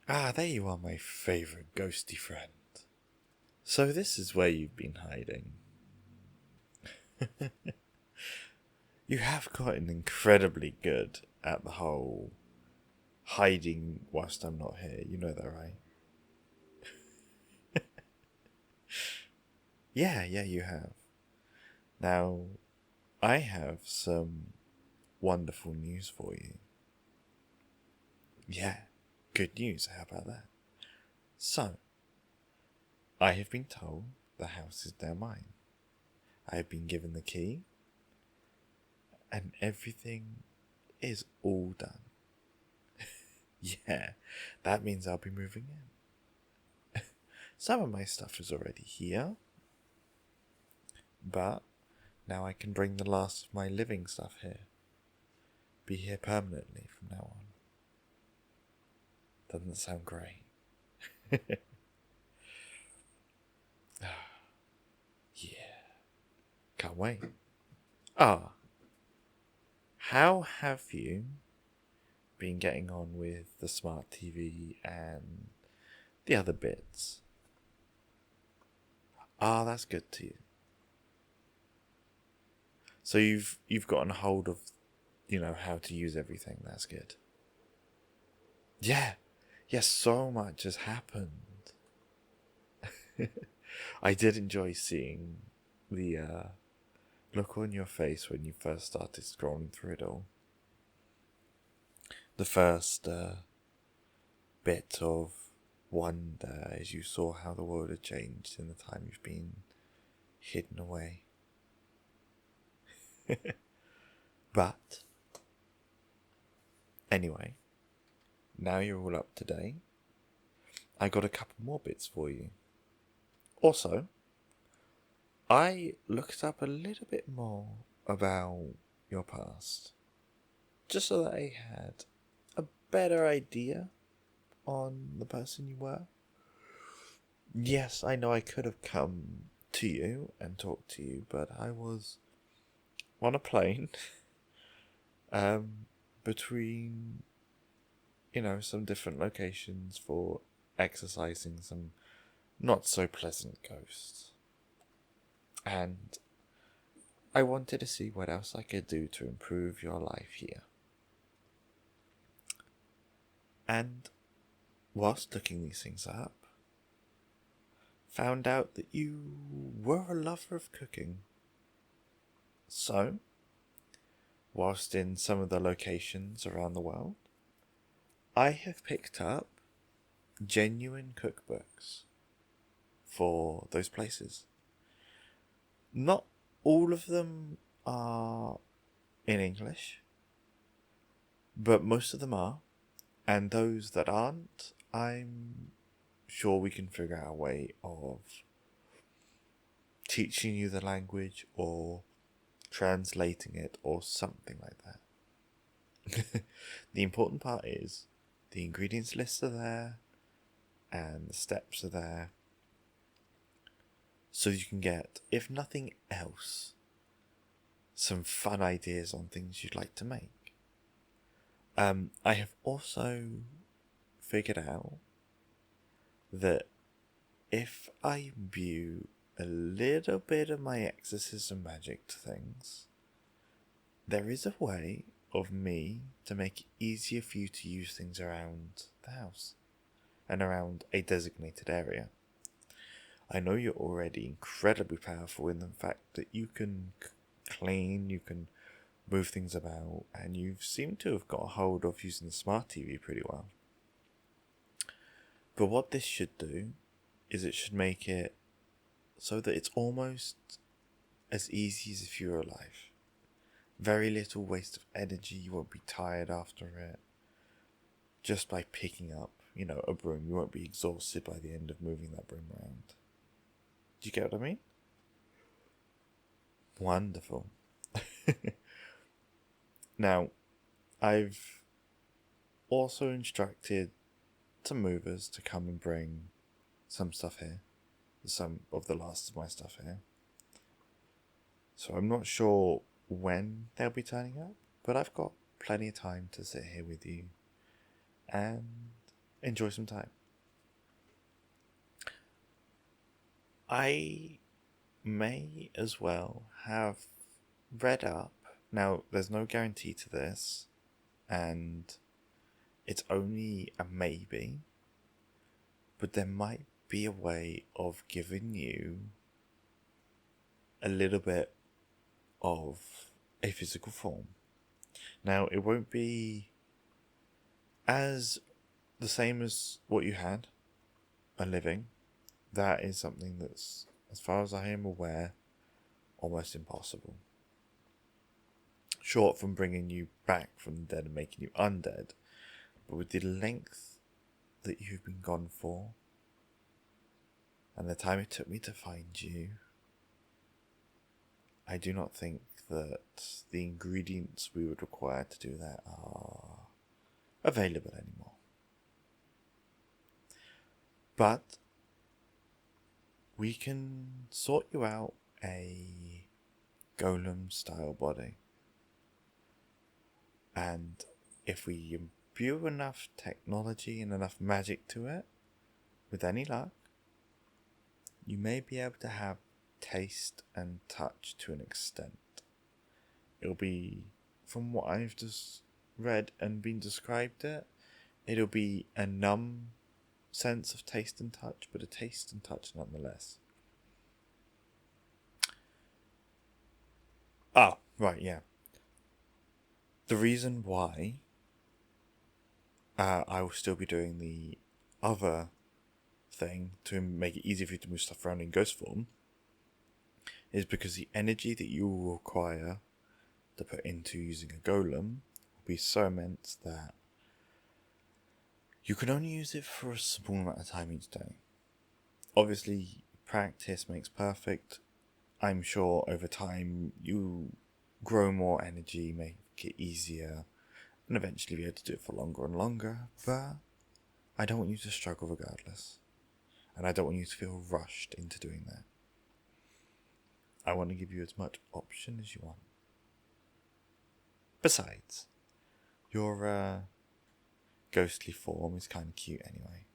Ah, there you are, my favourite ghosty friend. So this is where you've been hiding. You have gotten incredibly good at the whole hiding whilst I'm not here, you know that, right? Yeah, you have. Now, I have some wonderful news for you. Yeah, good news, how about that? So, I have been told the house is now mine. I have been given the key, and everything is all done. Yeah, that means I'll be moving in. Some of my stuff is already here, but now I can bring the last of my living stuff here. Be here permanently from now on. Doesn't sound great. Yeah, can't wait. Ah, how have you been getting on with the smart TV and the other bits? Ah, that's good to you. So you've gotten a hold of, how to use everything. That's good. Yeah, yes, so much has happened. I did enjoy seeing the look on your face when you first started scrolling through it all. The first bit of wonder as you saw how the world had changed in the time you've been hidden away. But anyway, now you're all up to date. I got a couple more bits for you. Also, I looked up a little bit more about your past, just so that I had a better idea on the person you were. Yes, I know I could have come to you and talked to you, but I was on a plane um, between, some different locations for exercising some not so pleasant ghosts. And I wanted to see what else I could do to improve your life here. And whilst looking these things up, found out that you were a lover of cooking. So, whilst in some of the locations around the world, I have picked up genuine cookbooks for those places. Not all of them are in English, but most of them are. And those that aren't, I'm sure we can figure out a way of teaching you the language or translating it or something like that. The important part is the ingredients lists are there and the steps are there, so you can get, if nothing else, some fun ideas on things you'd like to make. I have also figured out that if I imbue a little bit of my exorcism magic to things, there is a way of me to make it easier for you to use things around the house and around a designated area. I know you're already incredibly powerful in the fact that you can clean, you can move things about, and you seem to have got a hold of using the smart TV pretty well. But what this should do is it should make it so that it's almost as easy as if you were alive. Very little waste of energy, you won't be tired after it. Just by picking up, a broom, you won't be exhausted by the end of moving that broom around. Do you get what I mean? Wonderful. Now, I've also instructed some movers to come and bring some stuff here. Some of the last of my stuff here. So I'm not sure when they'll be turning up, but I've got plenty of time to sit here with you and enjoy some time. I may as well have read up. Now, there's no guarantee to this, and it's only a maybe, but there might be a way of giving you a little bit of a physical form. Now, it won't be as the same as what you had, a living. That is something that's, as far as I am aware, almost impossible. Short from bringing you back from the dead and making you undead, but with the length that you've been gone for, and the time it took me to find you, I do not think that the ingredients we would require to do that are available anymore. But we can sort you out a golem style body. And if we imbue enough technology and enough magic to it, with any luck, you may be able to have taste and touch to an extent. It'll be, from what I've just read and been described it'll be a numb sense of taste and touch, but a taste and touch nonetheless. Ah, right, yeah. The reason why I will still be doing the other thing to make it easier for you to move stuff around in ghost form is because the energy that you will require to put into using a golem will be so immense that you can only use it for a small amount of time each day. Obviously, practice makes perfect. I'm sure over time you grow more energy, make it easier, and eventually be able to do it for longer and longer, but I don't want you to struggle regardless. And I don't want you to feel rushed into doing that. I want to give you as much option as you want. Besides, your ghostly form is kind of cute anyway.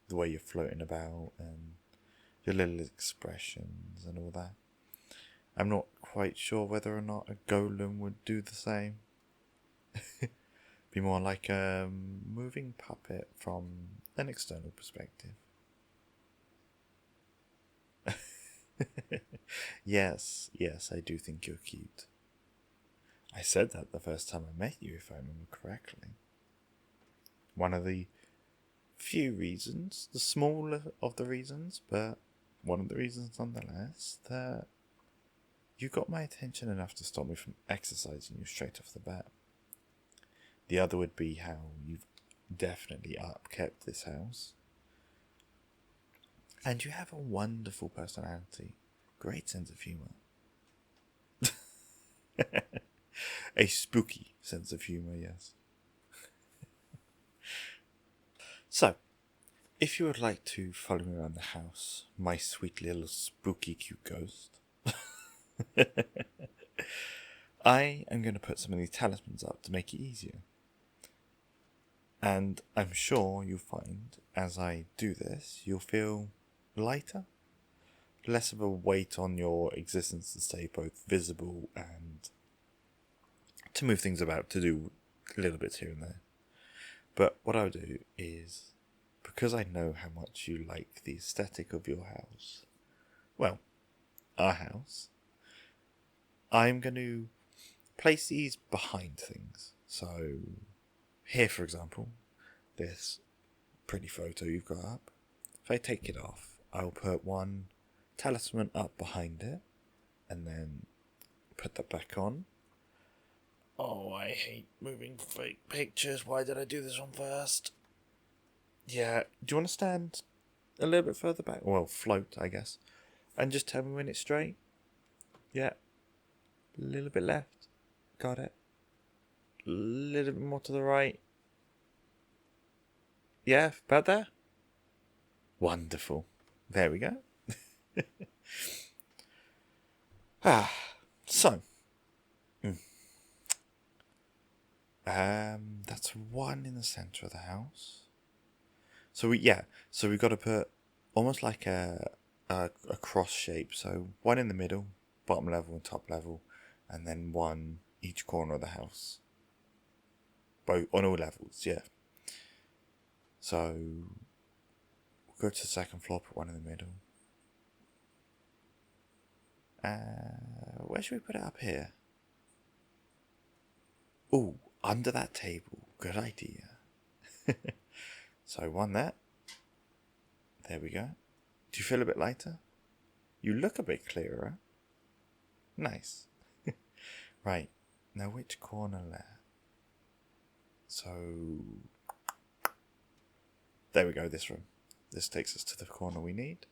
The way you're floating about and your little expressions and all that. I'm not quite sure whether or not a golem would do the same. Be more like a moving puppet from an external perspective. Yes, I do think you're cute. I said that the first time I met you, if I remember correctly. One of the few reasons, the smaller of the reasons, but one of the reasons nonetheless, that you got my attention enough to stop me from exercising you straight off the bat. The other would be how you've definitely upkept this house. And you have a wonderful personality. Great sense of humour. A spooky sense of humour, yes. So, if you would like to follow me around the house, my sweet little spooky cute ghost, I am going to put some of these talismans up to make it easier. And I'm sure you'll find, as I do this, you'll feel lighter, less of a weight on your existence to stay both visible and to move things about, to do little bits here and there. But what I'll do is, because I know how much you like the aesthetic of your house, well, our house, I'm going to place these behind things. So, here for example, this pretty photo you've got up, if I take it off, I'll put one talisman up behind it, and then put that back on. Oh, I hate moving fake pictures. Why did I do this one first? Yeah, do you want to stand a little bit further back? Well, float, I guess. And just tell me when it's straight. Yeah. A little bit left. Got it. A little bit more to the right. Yeah, about there? Wonderful. There we go. So. That's one in the centre of the house. So we've got to put almost like a cross shape. So one in the middle, bottom level and top level, and then one each corner of the house. Both on all levels, yeah. So we'll go to the second floor, put one in the middle. Where should we put it up here? Oh, under that table. Good idea. So one there. There we go. Do you feel a bit lighter? You look a bit clearer. Nice. Right. Now which corner there? So there we go, this room. This takes us to the corner we need.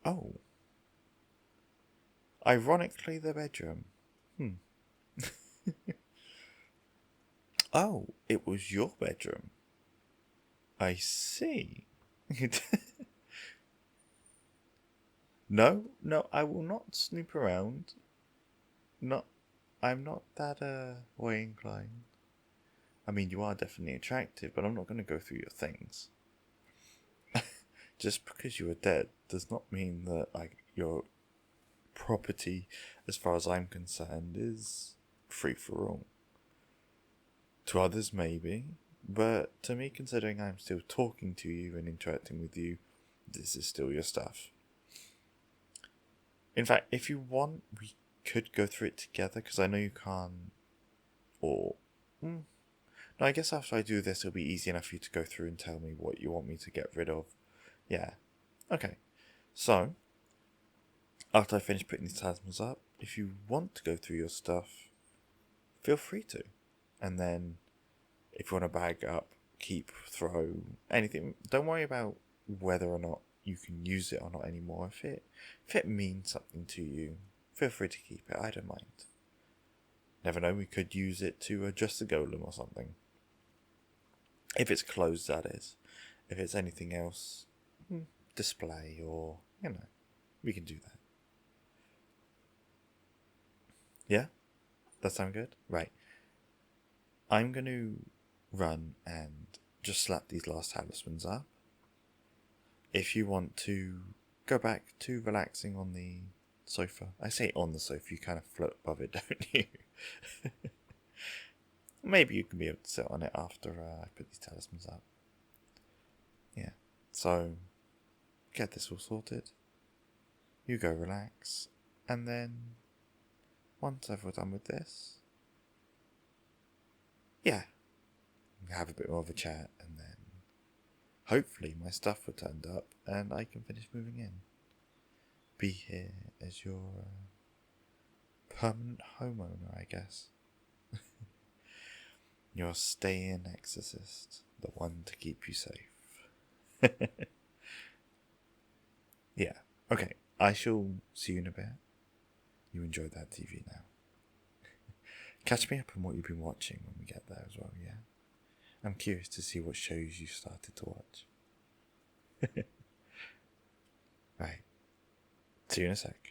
Oh. Ironically, the bedroom. Oh, it was your bedroom. I see. No, I will not snoop around. I'm not that way inclined. I mean, you are definitely attractive, but I'm not going to go through your things. Just because you are dead does not mean that your property, as far as I'm concerned, is free for all. To others, maybe, but to me, considering I'm still talking to you and interacting with you, this is still your stuff. In fact, if you want, we could go through it together, because I know you can't. Or no, I guess after I do this, it'll be easy enough for you to go through and tell me what you want me to get rid of. Yeah. Okay. So, after I finish putting these talismans up, if you want to go through your stuff, feel free to. And then, if you want to bag up, keep, throw, anything, don't worry about whether or not you can use it or not anymore. If it means something to you, feel free to keep it. I don't mind. Never know, we could use it to adjust the golem or something. If it's closed, that is. If it's anything else, display or, we can do that. Yeah? That sound good? Right. I'm going to run and just slap these last talismans up. If you want to go back to relaxing on the sofa, I say on the sofa, you kind of float above it, don't you? Maybe you can be able to sit on it after I put these talismans up. Yeah, so get this all sorted. You go relax, and then once I've all done with this, have a bit more of a chat, and then hopefully my stuff will turned up and I can finish moving in. Be here as your permanent homeowner, I guess. Your stay-in exorcist, the one to keep you safe. Yeah, okay, I shall see you in a bit. You enjoyed that TV now. Catch me up on what you've been watching when we get there as well, yeah? I'm curious to see what shows you started to watch. Right, see you in a sec.